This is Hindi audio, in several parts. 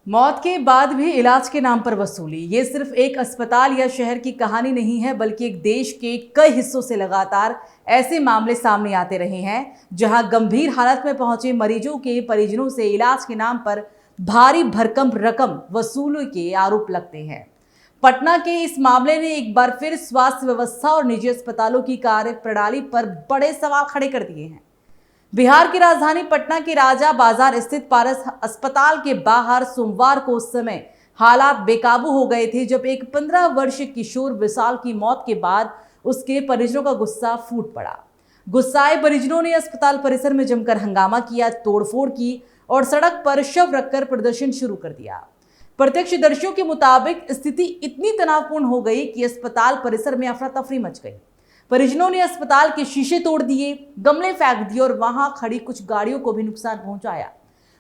मौत के बाद भी इलाज के नाम पर वसूली, ये सिर्फ एक अस्पताल या शहर की कहानी नहीं है, बल्कि एक देश के कई हिस्सों से लगातार ऐसे मामले सामने आते रहे हैं जहां गंभीर हालत में पहुंचे मरीजों के परिजनों से इलाज के नाम पर भारी भरकम रकम वसूली के आरोप लगते हैं। पटना के इस मामले ने एक बार फिर स्वास्थ्य व्यवस्था और निजी अस्पतालों की कार्य प्रणाली पर बड़े सवाल खड़े कर दिए हैं। बिहार की राजधानी पटना के राजा बाजार स्थित पारस अस्पताल के बाहर सोमवार को उस समय हालात बेकाबू हो गए थे जब एक 15 वर्षीय किशोर विशाल की मौत के बाद उसके परिजनों का गुस्सा फूट पड़ा। गुस्साए परिजनों ने अस्पताल परिसर में जमकर हंगामा किया, तोड़फोड़ की और सड़क पर शव रखकर प्रदर्शन शुरू कर दिया। प्रत्यक्षदर्शियों के मुताबिक स्थिति इतनी तनावपूर्ण हो गई कि अस्पताल परिसर में अफरा तफरी मच गई। परिजनों ने अस्पताल के शीशे तोड़ दिए, गमले फेंक दिए और वहां खड़ी कुछ गाड़ियों को भी नुकसान पहुंचाया।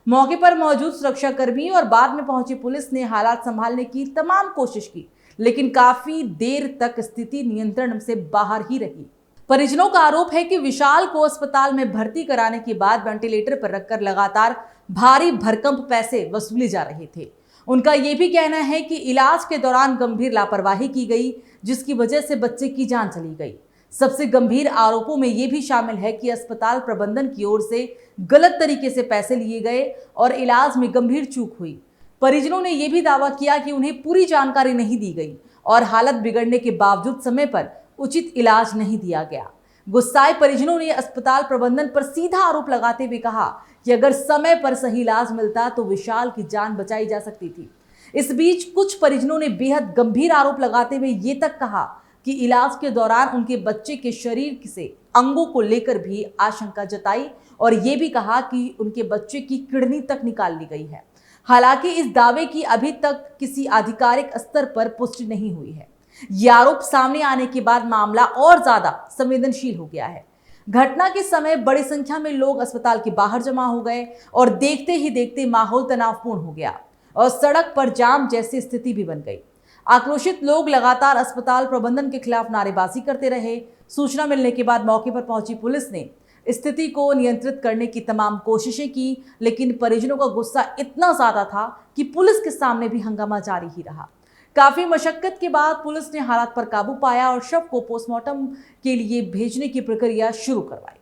मौके पर मौजूद सुरक्षाकर्मी और बाद में पहुंची पुलिस ने हालात संभालने की तमाम कोशिश की, लेकिन काफी देर तक स्थिति नियंत्रण से बाहर ही रही। परिजनों का आरोप है कि विशाल को अस्पताल में भर्ती कराने के बाद वेंटिलेटर पर रखकर लगातार भारी भरकम पैसे वसूले जा रहे थे। उनका यह भी कहना है कि इलाज के दौरान गंभीर लापरवाही की गई, जिसकी वजह से बच्चे की जान चली गई। सबसे गंभीर आरोपों में यह भी शामिल है कि अस्पताल प्रबंधन की ओर से गलत तरीके से पैसे लिए गए और इलाज में गंभीर चूक हुई। परिजनों ने यह भी दावा किया कि उन्हें पूरी जानकारी नहीं दी गई और हालत बिगड़ने के बावजूद समय पर उचित इलाज नहीं दिया गया। गुस्साए परिजनों ने अस्पताल प्रबंधन पर सीधा आरोप लगाते हुए कहा कि अगर समय पर सही इलाज मिलता तो विशाल की जान बचाई जा सकती थी। इस बीच कुछ परिजनों ने बेहद गंभीर आरोप लगाते हुए ये तक कहा कि इलाज के दौरान उनके बच्चे के शरीर से अंगों को लेकर भी आशंका जताई और ये भी कहा कि उनके बच्चे की किडनी तक निकाल ली गई है। हालांकि इस दावे की अभी तक किसी आधिकारिक स्तर पर पुष्टि नहीं हुई है। ये आरोप सामने आने के बाद मामला और ज्यादा संवेदनशील हो गया है। घटना के समय बड़ी संख्या में लोग अस्पताल के बाहर जमा हो गए और देखते ही देखते माहौल तनावपूर्ण हो गया और सड़क पर जाम जैसी स्थिति भी बन गई। आक्रोशित लोग लगातार अस्पताल प्रबंधन के खिलाफ नारेबाजी करते रहे। सूचना मिलने के बाद मौके पर पहुंची पुलिस ने स्थिति को नियंत्रित करने की तमाम कोशिशें की, लेकिन परिजनों का गुस्सा इतना ज्यादा था कि पुलिस के सामने भी हंगामा जारी ही रहा। काफी मशक्कत के बाद पुलिस ने हालात पर काबू पाया और शव को पोस्टमार्टम के लिए भेजने की प्रक्रिया शुरू करवाई।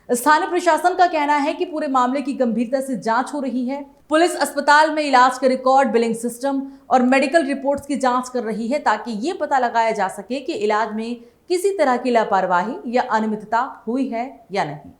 स्थानीय प्रशासन का कहना है कि पूरे मामले की गंभीरता से जांच हो रही है। पुलिस अस्पताल में इलाज के रिकॉर्ड, बिलिंग सिस्टम और मेडिकल रिपोर्ट्स की जांच कर रही है ताकि ये पता लगाया जा सके कि इलाज में किसी तरह की लापरवाही या अनियमितता हुई है या नहीं।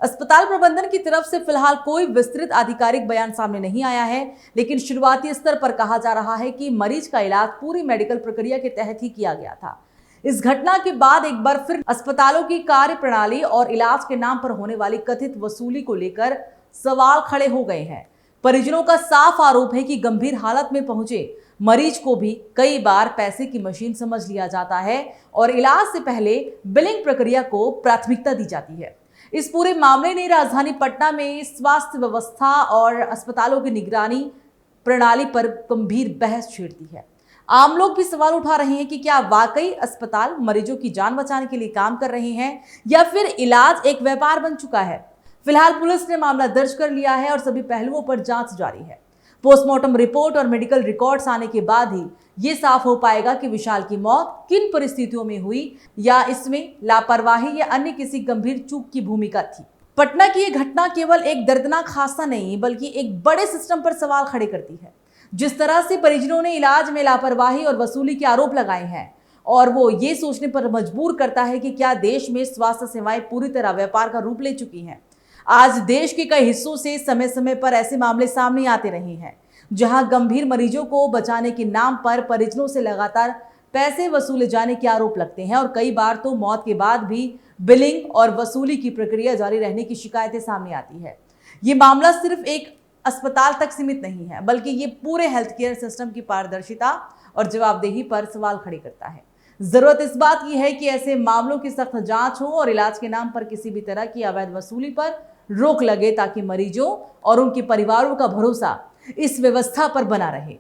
अस्पताल प्रबंधन की तरफ से फिलहाल कोई विस्तृत आधिकारिक बयान सामने नहीं आया है, लेकिन शुरुआती स्तर पर कहा जा रहा है कि मरीज का इलाज पूरी मेडिकल प्रक्रिया के तहत ही किया गया था। इस घटना के बाद एक बार फिर अस्पतालों की कार्य प्रणाली और इलाज के नाम पर होने वाली कथित वसूली को लेकर सवाल खड़े हो गए हैं। परिजनों का साफ आरोप है कि गंभीर हालत में पहुंचे मरीज को भी कई बार पैसे की मशीन समझ लिया जाता है और इलाज से पहले बिलिंग प्रक्रिया को प्राथमिकता दी जाती है। इस पूरे मामले ने राजधानी पटना में स्वास्थ्य व्यवस्था और अस्पतालों की निगरानी प्रणाली पर गंभीर बहस छेड़ दी है। आम लोग भी सवाल उठा रहे हैं कि क्या वाकई अस्पताल मरीजों की जान बचाने के लिए काम कर रहे हैं या फिर इलाज एक व्यापार बन चुका है। फिलहाल पुलिस ने मामला दर्ज कर लिया है और सभी पहलुओं पर जांच जारी है। पोस्टमार्टम रिपोर्ट और मेडिकल रिकॉर्ड्स आने के बाद ही ये साफ हो पाएगा कि विशाल की मौत किन परिस्थितियों में हुई या इसमें लापरवाही या अन्य किसी गंभीर चूक की भूमिका थी। पटना की यह घटना केवल एक दर्दनाक हादसा नहीं बल्कि एक बड़े सिस्टम पर सवाल खड़े करती है। जिस तरह से परिजनों ने इलाज में लापरवाही और वसूली के आरोप लगाए हैं और वो ये सोचने पर मजबूर करता है कि क्या देश में स्वास्थ्य सेवाएं पूरी तरह व्यापार का रूप ले चुकी हैं। आज देश के कई हिस्सों से समय समय पर ऐसे मामले सामने आते रहे हैं जहां गंभीर मरीजों को बचाने के नाम पर परिजनों से लगातार पैसे वसूले जाने के आरोप लगते हैं और कई बार तो मौत के बाद भी बिलिंग और वसूली की प्रक्रिया जारी रहने की शिकायतें सामने आती है। ये मामला सिर्फ एक अस्पताल तक सीमित नहीं है बल्कि ये पूरे हेल्थ केयर सिस्टम की पारदर्शिता और जवाबदेही पर सवाल खड़े करता है। जरूरत इस बात की है कि ऐसे मामलों की सख्त जांच हो और इलाज के नाम पर किसी भी तरह की अवैध वसूली पर रोक लगे ताकि मरीजों और उनके परिवारों का भरोसा इस व्यवस्था पर बना रहे।